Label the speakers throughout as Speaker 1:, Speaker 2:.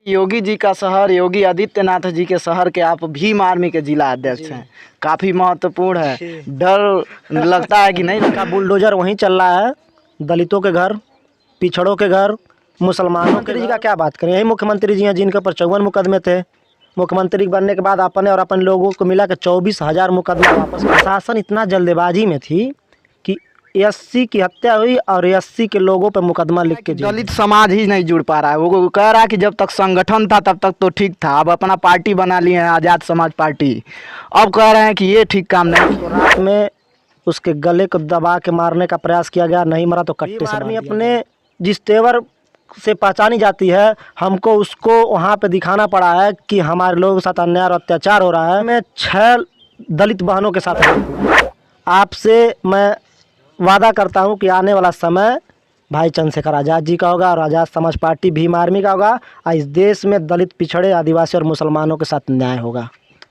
Speaker 1: योगी जी का शहर, योगी आदित्यनाथ जी के शहर के आप भीम आर्मी के जिला अध्यक्ष हैं, काफ़ी महत्वपूर्ण है। डर लगता है कि नहीं
Speaker 2: का बुलडोजर वहीं चल रहा है, दलितों के घर, पिछड़ों के घर, मुसलमानों के जी का क्या बात करें। यही मुख्यमंत्री जी हैं जिनके ऊपर 54 मुकदमे थे। मुख्यमंत्री बनने के बाद अपने और अपने लोगों को मिला के 24,000 मुकदमा वापस। प्रशासन इतना जल्दबाजी में थी कि 80 की हत्या हुई और 80 के लोगों पर मुकदमा लिख के
Speaker 1: दलित समाज ही नहीं जुड़ पा रहा है। वो कह रहा है कि जब तक संगठन था तब तक तो ठीक था, अब अपना पार्टी बना लिए हैं आज़ाद समाज पार्टी, अब कह रहे हैं कि ये ठीक काम नहीं।
Speaker 2: तो रात में उसके गले को दबा के मारने का प्रयास किया गया, नहीं मरा तो कट्टे से आर्मी अपने जिस तेवर से पहचानी जाती है, हमको उसको वहाँ पे दिखाना पड़ा है कि हमारे लोगों के साथ अन्याय और अत्याचार हो रहा है। मैं 6 दलित बहनों के साथ आपसे मैं वादा करता हूँ कि आने वाला समय भाई चंद्रशेखर आज़ाद जी का होगा और आज़ाद समाज पार्टी भीम आर्मी का होगा और इस देश में दलित, पिछड़े, आदिवासी और मुसलमानों के साथ न्याय होगा।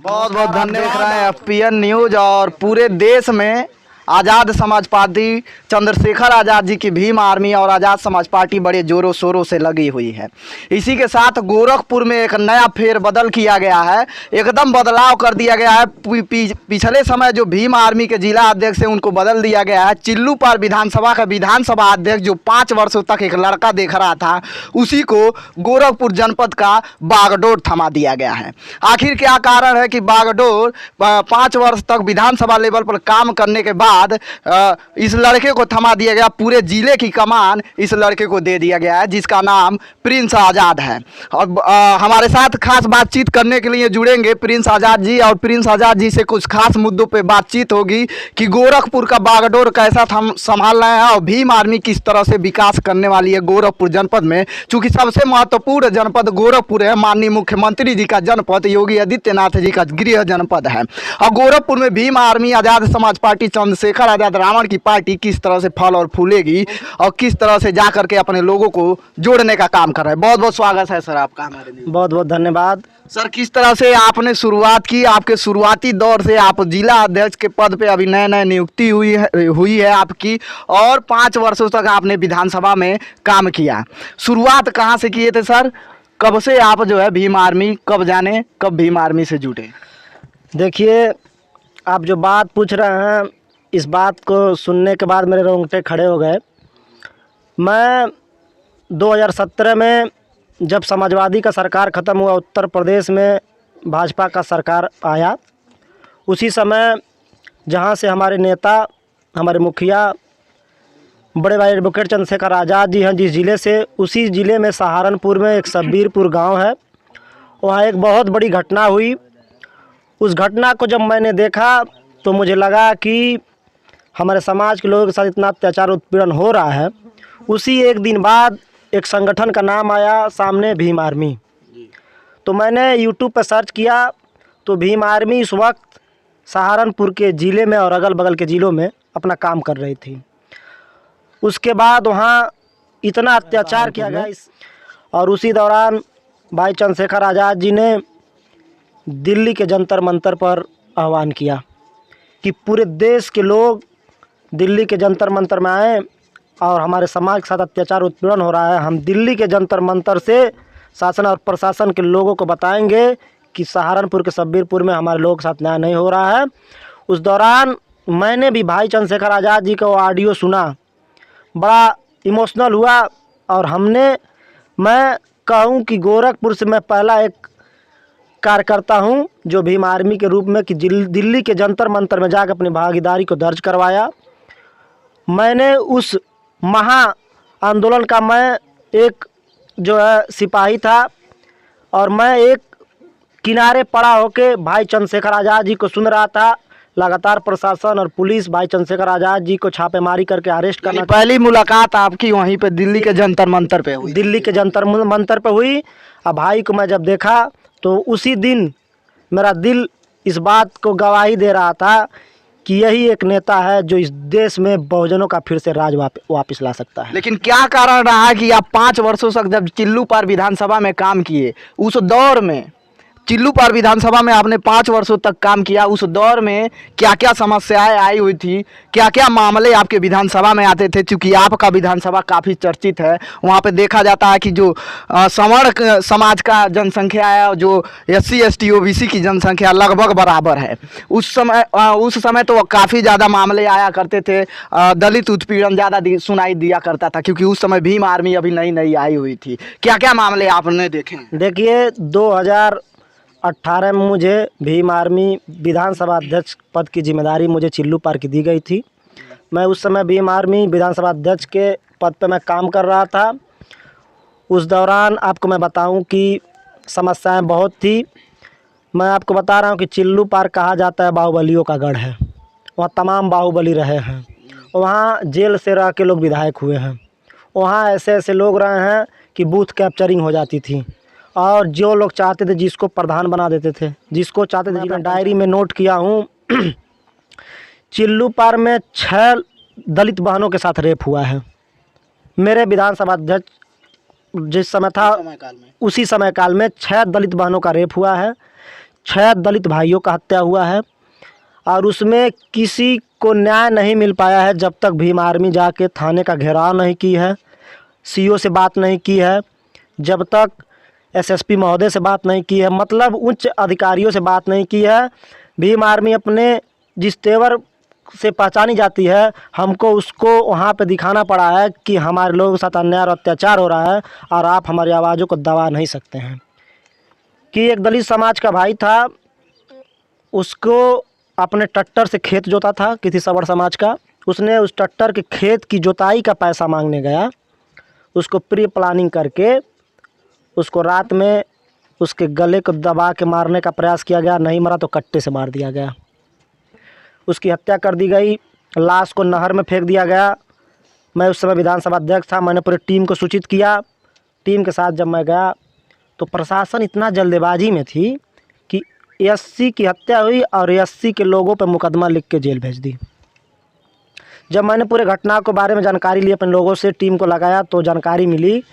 Speaker 1: बहुत बहुत धन्यवाद। देख रहे हैं FPN न्यूज़ और पूरे देश में आज़ाद समाज पार्टी, चंद्रशेखर आज़ाद जी की भीम आर्मी और आज़ाद समाज पार्टी बड़े जोरों शोरों से लगी हुई है। इसी के साथ गोरखपुर में एक नया फेरबदल किया गया है, एकदम बदलाव कर दिया गया है। पिछले समय जो भीम आर्मी के जिला अध्यक्ष हैं उनको बदल दिया गया है। चिल्लूपार विधानसभा का विधानसभा अध्यक्ष जो 5 वर्षों तक एक लड़का देख रहा था, उसी को गोरखपुर जनपद का बागडोर थमा दिया गया है। आखिर क्या कारण है कि बागडोर 5 वर्ष तक विधानसभा लेवल पर काम करने के बाद इस लड़के को थमा दिया गया। पूरे जिले की कमान इस लड़के को दे दिया गया है, जिसका नाम प्रिंस आज़ाद है। और हमारे साथ खास बातचीत करने के लिए जुड़ेंगे प्रिंस आज़ाद जी, और प्रिंस आज़ाद जी से कुछ खास मुद्दों पे बातचीत होगी कि गोरखपुर का बागडोर कैसा हम संभाल रहे हैं और भीम आर्मी किस तरह से विकास करने वाली है गोरखपुर जनपद में। चूँकि सबसे महत्वपूर्ण जनपद गोरखपुर है, माननीय मुख्यमंत्री जी का जनपद, योगी आदित्यनाथ जी का गृह जनपद है। और गोरखपुर में भीम आर्मी, आज़ाद समाज पार्टी, चंद्रशेखर आज़ाद रावण की पार्टी किस तरह से फल और फूलेगी और किस तरह से जा करके अपने लोगों को जोड़ने का काम कर रहे हैं। बहुत बहुत स्वागत है सर आपका हमारे लिए।
Speaker 2: बहुत बहुत धन्यवाद
Speaker 1: सर, किस तरह से आपने शुरुआत की, आपके शुरुआती दौर से आप जिला अध्यक्ष के पद पे अभी नए नए नियुक्ति हुई है आपकी, और 5 वर्षों तक आपने विधानसभा में काम किया। शुरुआत कहाँ से किए थे सर? कब से आप जो है भीम आर्मी, कब जाने कब भीम आर्मी से जुटे?
Speaker 2: देखिए, आप जो बात पूछ रहे हैं, इस बात को सुनने के बाद मेरे रोंगटे खड़े हो गए। मैं 2017 में जब समाजवादी का सरकार ख़त्म हुआ, उत्तर प्रदेश में भाजपा का सरकार आया, उसी समय जहां से हमारे नेता, हमारे मुखिया बड़े भाई एडवोकेट चंद्रशेखर आज़ाद जी हैं जिस ज़िले से, उसी ज़िले में सहारनपुर में एक शब्बीरपुर गांव है, वहाँ एक बहुत बड़ी घटना हुई। उस घटना को जब मैंने देखा तो मुझे लगा कि हमारे समाज के लोगों के साथ इतना अत्याचार उत्पीड़न हो रहा है। उसी एक दिन बाद एक संगठन का नाम आया सामने, भीम आर्मी। तो मैंने यूट्यूब पर सर्च किया तो भीम आर्मी इस वक्त सहारनपुर के ज़िले में और अगल बगल के ज़िलों में अपना काम कर रही थी। उसके बाद वहाँ इतना अत्याचार किया गया और उसी दौरान भाई चंद्रशेखर आज़ाद जी ने दिल्ली के जंतर मंतर पर आह्वान किया कि पूरे देश के लोग दिल्ली के जंतर मंतर में आए और हमारे समाज के साथ अत्याचार उत्पीड़न हो रहा है। हम दिल्ली के जंतर मंतर से शासन और प्रशासन के लोगों को बताएंगे कि सहारनपुर के शब्बीरपुर में हमारे लोगों के साथ न्याय नहीं हो रहा है। उस दौरान मैंने भी भाई चंद्रशेखर आज़ाद जी का वो ऑडियो सुना, बड़ा इमोशनल हुआ। और मैं कहूँ कि गोरखपुर से मैं पहला एक कार्यकर्ता हूँ जो भीम आर्मी के रूप में कि दिल्ली के जंतर मंतर में जाकर अपनी भागीदारी को दर्ज करवाया। मैंने उस महा आंदोलन का मैं एक जो है सिपाही था और मैं एक किनारे पड़ा होके भाई चंद्रशेखर आज़ाद जी को सुन रहा था। लगातार प्रशासन और पुलिस भाई चंद्रशेखर आज़ाद जी को छापेमारी करके अरेस्ट करना।
Speaker 1: पहली मुलाकात आपकी वहीं पे दिल्ली के जंतर मंतर पे हुई?
Speaker 2: दिल्ली के जंतर मंतर पे हुई। और भाई को मैं जब देखा तो उसी दिन मेरा दिल इस बात को गवाही दे रहा था कि यही एक नेता है जो इस देश में बहुजनों का फिर से राज वापस ला सकता है।
Speaker 1: लेकिन क्या कारण रहा कि आप 5 वर्षों तक जब चिल्लूपार विधानसभा में काम किए, उस दौर में चिल्लूपार विधानसभा में आपने 5 वर्षों तक काम किया। उस दौर में क्या क्या समस्याएं आई हुई थी, क्या क्या मामले आपके विधानसभा में आते थे? चूँकि आपका विधानसभा काफ़ी चर्चित है, वहाँ पे देखा जाता है कि जो सवर्ण समाज का जनसंख्या है, जो SC ST OBC की जनसंख्या लगभग बराबर है। उस समय तो काफ़ी ज़्यादा मामले आया करते थे। दलित उत्पीड़न ज़्यादा सुनाई दिया करता था, क्योंकि उस समय भीम आर्मी अभी नई नई आई हुई थी। क्या क्या मामले आपने देखे?
Speaker 2: देखिए, 2018 में मुझे भीम आर्मी विधानसभा अध्यक्ष पद की जिम्मेदारी मुझे चिल्लूपार की दी गई थी। मैं उस समय भीम आर्मी विधानसभा अध्यक्ष के पद पर मैं काम कर रहा था। उस दौरान आपको मैं बताऊं कि समस्याएं बहुत थी। मैं आपको बता रहा हूं कि चिल्लूपार कहा जाता है बाहुबलियों का गढ़ है। वहाँ तमाम बाहुबली रहे हैं। वहाँ जेल से रह के लोग विधायक हुए हैं। वहाँ ऐसे ऐसे लोग रहे हैं कि बूथ कैप्चरिंग हो जाती थी, और जो लोग चाहते थे जिसको प्रधान बना देते थे, जिसको चाहते थे। मैं डायरी में नोट किया हूँ चिल्लूपार में 6 दलित बहनों के साथ रेप हुआ है। मेरे विधानसभा अध्यक्ष जिस समय था उसी समय काल में 6 दलित बहनों का रेप हुआ है, 6 दलित भाइयों का हत्या हुआ है, और उसमें किसी को न्याय नहीं मिल पाया है जब तक भीम आर्मी जाके थाने का घेराव नहीं की है, CO से बात नहीं की है, जब तक SSP महोदय से बात नहीं की है, मतलब उच्च अधिकारियों से बात नहीं की है। भीम आर्मी अपने जिस तेवर से पहचानी जाती है, हमको उसको वहाँ पे दिखाना पड़ा है कि हमारे लोगों के साथ अन्याय और अत्याचार हो रहा है और आप हमारी आवाज़ों को दबा नहीं सकते हैं। कि एक दलित समाज का भाई था, उसको अपने ट्रैक्टर से खेत जोता था किसी सवर्ण समाज का। उसने उस ट्रैक्टर के खेत की जोताई का पैसा मांगने गया, उसको प्री प्लानिंग करके उसको रात में उसके गले को दबा के मारने का प्रयास किया गया। नहीं मरा तो कट्टे से मार दिया गया, उसकी हत्या कर दी गई, लाश को नहर में फेंक दिया गया। मैं उस समय विधानसभा अध्यक्ष था। मैंने पूरी टीम को सूचित किया। टीम के साथ जब मैं गया तो प्रशासन इतना जल्दबाजी में थी कि SC की हत्या हुई और SC के लोगों पर मुकदमा लिख के जेल भेज दी। जब मैंने पूरे घटना के बारे में जानकारी ली, अपने लोगों से टीम को लगाया, तो जानकारी मिली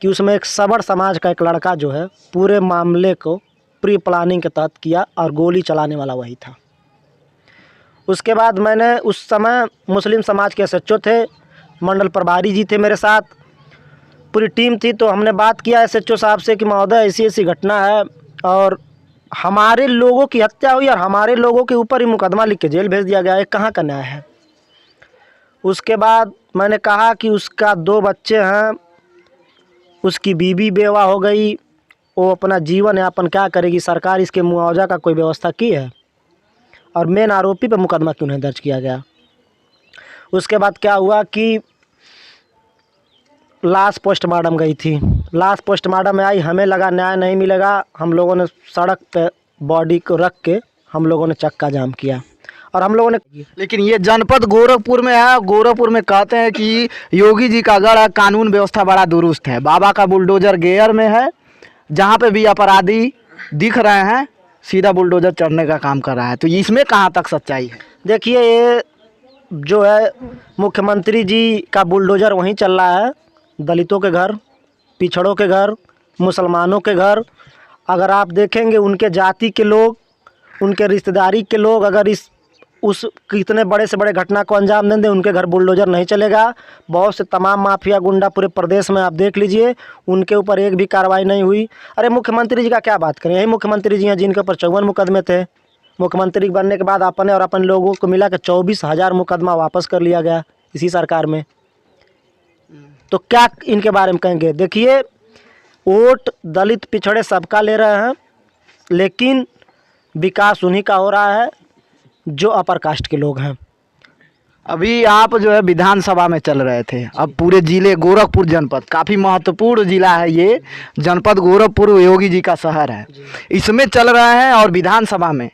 Speaker 2: कि उसमें एक सवर्ण समाज का एक लड़का जो है पूरे मामले को प्री प्लानिंग के तहत किया और गोली चलाने वाला वही था। उसके बाद मैंने उस समय मुस्लिम समाज के SHO थे, मंडल प्रभारी जी थे मेरे साथ, पूरी टीम थी। तो हमने बात किया SHO साहब से कि महोदय ऐसी ऐसी घटना है और हमारे लोगों की हत्या हुई और हमारे लोगों के ऊपर ही मुकदमा लिख के जेल भेज दिया गया है, कहाँ का न्याय है? उसके बाद मैंने कहा कि उसका 2 बच्चे हैं, उसकी बीवी बेवा हो गई, वो अपना जीवन यापन क्या करेगी? सरकार इसके मुआवजा का कोई व्यवस्था की है? और मेन आरोपी पर मुकदमा क्यों नहीं दर्ज किया गया? उसके बाद क्या हुआ कि लाश पोस्टमार्टम गई थी। लाश पोस्टमार्टम में आई, हमें लगा न्याय नहीं मिलेगा। हम लोगों ने सड़क पे बॉडी को रख के हम लोगों ने चक्का जाम किया और हम लोगों ने।
Speaker 1: लेकिन ये जनपद गोरखपुर में है। गोरखपुर में कहते हैं कि योगी जी का गढ़ है, कानून व्यवस्था बड़ा दुरुस्त है। बाबा का बुलडोजर गेयर में है, जहाँ पे भी अपराधी दिख रहे हैं सीधा बुलडोजर चढ़ने का काम कर रहा है। तो इसमें कहाँ तक सच्चाई है?
Speaker 2: देखिए, ये जो है मुख्यमंत्री जी का बुलडोजर वहीं चल रहा है। दलितों के घर, पिछड़ों के घर, मुसलमानों के घर, अगर आप देखेंगे उनके जाति के लोग, उनके रिश्तेदारी के लोग अगर उस कितने बड़े से बड़े घटना को अंजाम दें, उनके घर बुलडोजर नहीं चलेगा। बहुत से तमाम माफिया गुंडा पूरे प्रदेश में आप देख लीजिए, उनके ऊपर एक भी कार्रवाई नहीं हुई। अरे मुख्यमंत्री जी का क्या बात करें, यही मुख्यमंत्री जी हैं जिनके ऊपर 54 मुकदमे थे। मुख्यमंत्री बनने के बाद अपने और अपने लोगों को मिला के 24,000 मुकदमा वापस कर लिया गया इसी सरकार में। तो क्या इनके बारे में कहेंगे? देखिए, वोट दलित पिछड़े सबका ले रहे हैं, लेकिन विकास उन्हीं का हो रहा है जो अपर कास्ट के लोग हैं।
Speaker 1: अभी आप जो है विधानसभा में चल रहे थे, अब पूरे जिले गोरखपुर जनपद काफ़ी महत्वपूर्ण जिला है ये जनपद। गोरखपुर योगी जी का शहर है, इसमें चल रहे हैं और विधानसभा में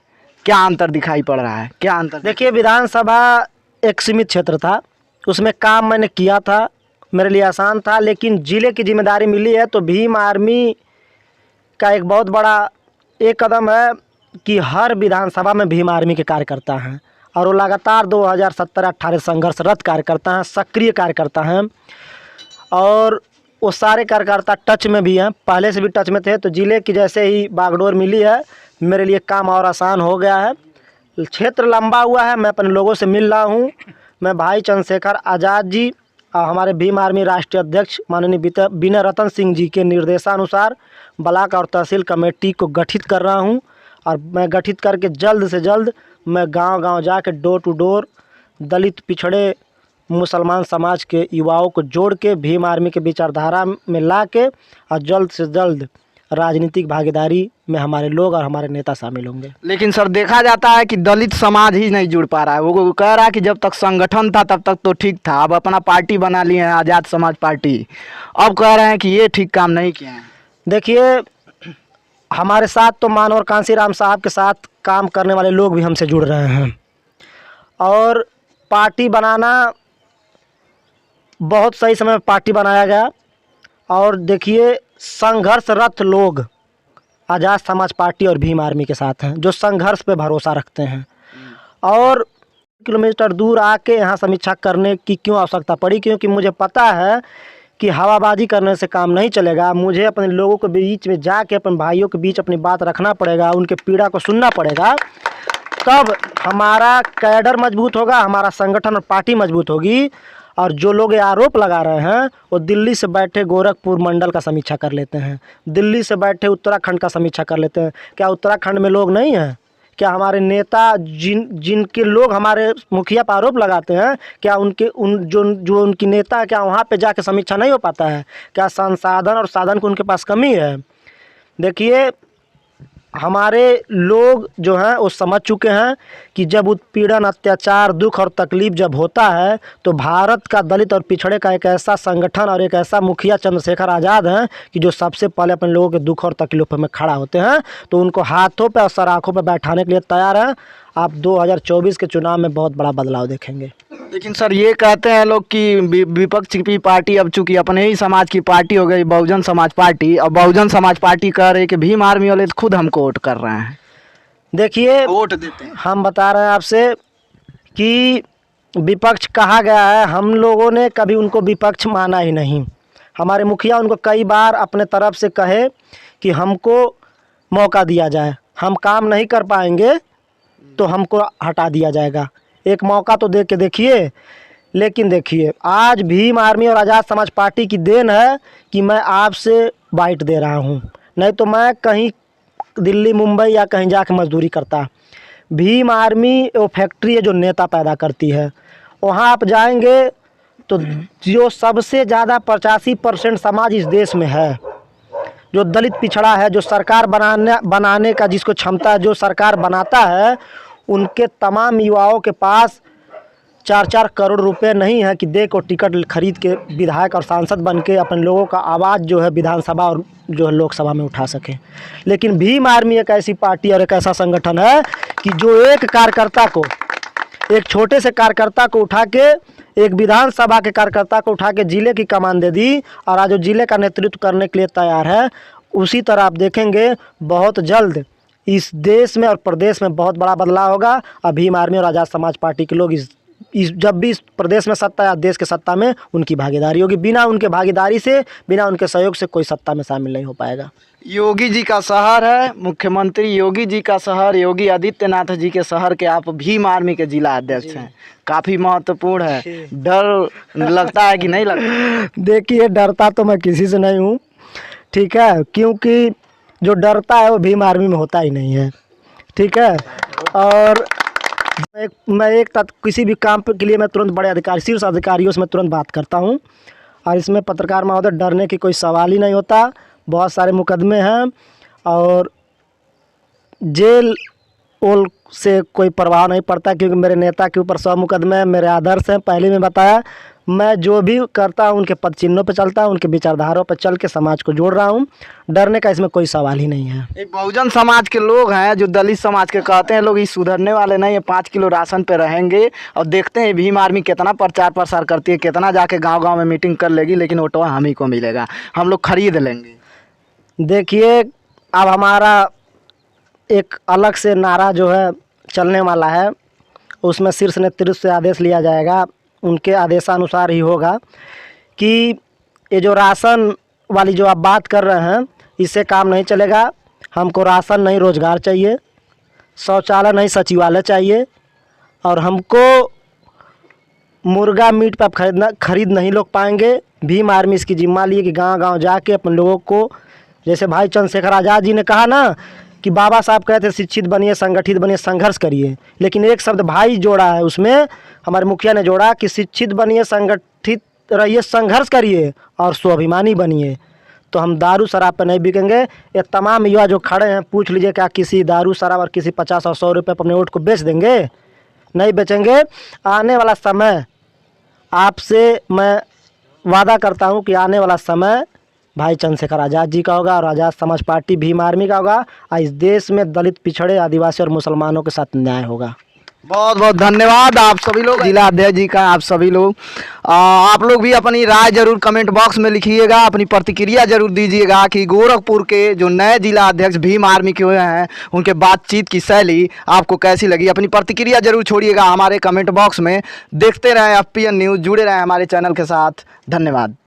Speaker 1: क्या अंतर दिखाई पड़ रहा है? क्या अंतर?
Speaker 2: देखिए, विधानसभा एक सीमित क्षेत्र था, उसमें काम मैंने किया था, मेरे लिए आसान था। लेकिन ज़िले की जिम्मेदारी मिली है तो भीम आर्मी का एक बहुत बड़ा एक कदम है कि हर विधानसभा में भीम आर्मी के कार्यकर्ता हैं और वो लगातार 2017-18 संघर्षरत कार्यकर्ता हैं, सक्रिय कार्यकर्ता हैं। और वो सारे कार्यकर्ता टच में भी हैं, पहले से भी टच में थे। तो ज़िले की जैसे ही बागडोर मिली है, मेरे लिए काम और आसान हो गया है। क्षेत्र लंबा हुआ है, मैं अपने लोगों से मिल रहा हूँ। मैं भाई चंद्रशेखर आज़ाद जी और हमारे भीम आर्मी राष्ट्रीय अध्यक्ष माननीय विनय रतन सिंह जी के निर्देशानुसार ब्लॉक और तहसील कमेटी को गठित कर रहा हूँ। और मैं गठित करके जल्द से जल्द मैं गांव-गांव जाके डोर टू डोर दलित, पिछड़े, मुसलमान समाज के युवाओं को जोड़ के भीम आर्मी के विचारधारा में ला के और जल्द से जल्द राजनीतिक भागीदारी में हमारे लोग और हमारे नेता शामिल होंगे।
Speaker 1: लेकिन सर देखा जाता है कि दलित समाज ही नहीं जुड़ पा रहा है। वो कह रहा है कि जब तक संगठन था तब तक तो ठीक था, अब अपना पार्टी बना लिए हैं आज़ाद समाज पार्टी, अब कह रहे हैं कि ये ठीक काम नहीं किए हैं।
Speaker 2: देखिए, हमारे साथ तो मानवर कांसीराम साहब के साथ काम करने वाले लोग भी हमसे जुड़ रहे हैं और पार्टी बनाना बहुत सही समय में पार्टी बनाया गया। और देखिए, संघर्षरत लोग आज़ाद समाज पार्टी और भीम आर्मी के साथ हैं, जो संघर्ष पे भरोसा रखते हैं। और किलोमीटर दूर आके यहाँ समीक्षा करने की क्यों आवश्यकता पड़ी? क्योंकि मुझे पता है कि हवाबाजी करने से काम नहीं चलेगा। मुझे अपने लोगों के बीच में जाके अपने भाइयों के बीच अपनी बात रखना पड़ेगा, उनके पीड़ा को सुनना पड़ेगा। तब हमारा कैडर मजबूत होगा, हमारा संगठन और पार्टी मजबूत होगी। और जो लोग ये आरोप लगा रहे हैं वो दिल्ली से बैठे गोरखपुर मंडल का समीक्षा कर लेते हैं, दिल्ली से बैठे उत्तराखंड का समीक्षा कर लेते हैं। क्या उत्तराखंड में लोग नहीं हैं? क्या हमारे नेता जिनके लोग हमारे मुखिया पर आरोप लगाते हैं, क्या उनके जो उनकी नेता है, क्या वहाँ पे जाके समीक्षा नहीं हो पाता है? क्या संसाधन और साधन की उनके पास कमी है? देखिए, हमारे लोग जो हैं वो समझ चुके हैं कि जब उत्पीड़न, अत्याचार, दुख और तकलीफ़ जब होता है तो भारत का दलित और पिछड़े का एक ऐसा संगठन और एक ऐसा मुखिया चंद्रशेखर आज़ाद हैं कि जो सबसे पहले अपने लोगों के दुख और तकलीफ़ों में खड़ा होते हैं। तो उनको हाथों पे और सराखों पे बैठाने के लिए तैयार हैं। आप 2024 के चुनाव में बहुत बड़ा बदलाव देखेंगे।
Speaker 1: लेकिन सर ये कहते हैं लोग कि विपक्ष की पार्टी अब चूंकि अपने ही समाज की पार्टी हो गई बहुजन समाज पार्टी, और बहुजन समाज पार्टी कह रही है कि भीम आर्मी वाले खुद हमको वोट कर रहे हैं।
Speaker 2: देखिए,
Speaker 1: वोट देते हैं।
Speaker 2: हम बता रहे हैं आपसे कि विपक्ष कहा गया है, हम लोगों ने कभी उनको विपक्ष माना ही नहीं। हमारे मुखिया उनको कई बार अपने तरफ से कहे कि हमको मौका दिया जाए, हम काम नहीं कर पाएंगे तो हमको हटा दिया जाएगा, एक मौका तो दे के देखिए। लेकिन देखिए, आज भीम आर्मी और आज़ाद समाज पार्टी की देन है कि मैं आपसे बाइट दे रहा हूँ, नहीं तो मैं कहीं दिल्ली, मुंबई या कहीं जाके मजदूरी करता। भीम आर्मी वो फैक्ट्री है जो नेता पैदा करती है। वहाँ आप जाएंगे तो जो सबसे ज़्यादा 85% समाज इस देश में है, जो दलित पिछड़ा है, जो सरकार बनाने का जिसको क्षमता है, जो सरकार बनाता है, उनके तमाम युवाओं के पास 4-4 करोड़ रुपए नहीं है कि दे को टिकट खरीद के विधायक और सांसद बन के अपने लोगों का आवाज़ जो है विधानसभा और जो है लोकसभा में उठा सके। लेकिन भीम आर्मी एक ऐसी पार्टी और एक ऐसा संगठन है कि जो एक कार्यकर्ता को, एक छोटे से कार्यकर्ता को उठा के, एक विधानसभा के कार्यकर्ता को उठा के जिले की कमान दे दी और आज वो जिले का नेतृत्व करने के लिए तैयार है। उसी तरह आप देखेंगे बहुत जल्द इस देश में और प्रदेश में बहुत बड़ा बदलाव होगा। और भीम आर्मी और आज़ाद समाज पार्टी के लोग इस जब भी इस प्रदेश में सत्ता या देश के सत्ता में उनकी भागीदारी होगी। बिना उनके भागीदारी से, बिना उनके सहयोग से कोई सत्ता में शामिल नहीं हो पाएगा।
Speaker 1: योगी जी का शहर है, मुख्यमंत्री योगी जी का शहर, योगी आदित्यनाथ जी के शहर के आप भीम आर्मी के जिला अध्यक्ष हैं, काफ़ी महत्वपूर्ण है। डर लगता है कि नहीं लगता?
Speaker 2: देखिए, डरता तो मैं किसी से नहीं हूँ, ठीक है, क्योंकि जो डरता है वो भीम आर्मी में होता ही नहीं है, ठीक है। और किसी भी काम के लिए मैं तुरंत बड़े अधिकारी, शीर्ष अधिकारियों से मैं तुरंत बात करता हूँ। और इसमें पत्रकार महोदय डरने की कोई सवाल ही नहीं होता। बहुत सारे मुकदमे हैं और जेल ओल से कोई प्रभाव नहीं पड़ता, क्योंकि मेरे नेता के ऊपर 100 मुकदमे हैं, मेरे आदर्श हैं। पहले मैं बताया, मैं जो भी करता हूँ उनके पद चिन्हों पर चलता हूँ, उनके विचारधाराओं पर चल के समाज को जोड़ रहा हूँ। डरने का इसमें कोई सवाल ही नहीं है।
Speaker 1: एक बहुजन समाज के लोग हैं जो दलित समाज के कहते हैं लोग ये सुधरने वाले नहीं है, 5 किलो राशन पे रहेंगे। और देखते हैं भीम आर्मी कितना प्रचार प्रसार करती है, कितना जाके गाँव-गाँव में मीटिंग कर लेगी, लेकिन वोटवा हम ही को मिलेगा, हम लोग खरीद लेंगे।
Speaker 2: देखिए, अब हमारा एक अलग से नारा जो है चलने वाला है, उसमें शीर्ष नेतृत्व से आदेश लिया जाएगा, उनके आदेशानुसार ही होगा कि ये जो राशन वाली जो आप बात कर रहे हैं, इससे काम नहीं चलेगा। हमको राशन नहीं, रोज़गार चाहिए, शौचालय नहीं, सचिवालय चाहिए। और हमको मुर्गा मीट पर आप खरीद नहीं लोग पाएंगे। भीम आर्मी इसकी जिम्मा लिए कि गांव-गांव जाके अपन लोगों को, जैसे भाई चंद्रशेखर आज़ाद जी ने कहा ना कि बाबा साहब कहते थे शिक्षित बनिए, संगठित बनिए, संघर्ष करिए, लेकिन एक शब्द भाई जोड़ा है उसमें, हमारे मुखिया ने जोड़ा कि शिक्षित बनिए, संगठित रहिए, संघर्ष करिए और स्वाभिमानी बनिए। तो हम दारू शराब पर नहीं बिकेंगे। ये तमाम युवा जो खड़े हैं, पूछ लीजिए क्या किसी दारू शराब और किसी 50 और 100 रुपये पर अपने वोट को बेच देंगे? नहीं बेचेंगे। आने वाला समय, आपसे मैं वादा करता हूं कि आने वाला समय भाई चंद्रशेखर आज़ाद जी का होगा और आज़ाद समाज पार्टी भीम आर्मी का होगा। और इस देश में दलित, पिछड़े, आदिवासी और मुसलमानों के साथ न्याय होगा।
Speaker 1: बहुत बहुत धन्यवाद आप सभी लोग, जिला अध्यक्ष जी का। आप सभी लोग आप लोग भी अपनी राय जरूर कमेंट बॉक्स में लिखिएगा, अपनी प्रतिक्रिया जरूर दीजिएगा कि गोरखपुर के जो नए जिला अध्यक्ष भीम आर्मी के हुए हैं, उनके बातचीत की शैली आपको कैसी लगी। अपनी प्रतिक्रिया जरूर छोड़िएगा हमारे कमेंट बॉक्स में। देखते रहें FPN न्यूज़, जुड़े रहें हमारे चैनल के साथ। धन्यवाद।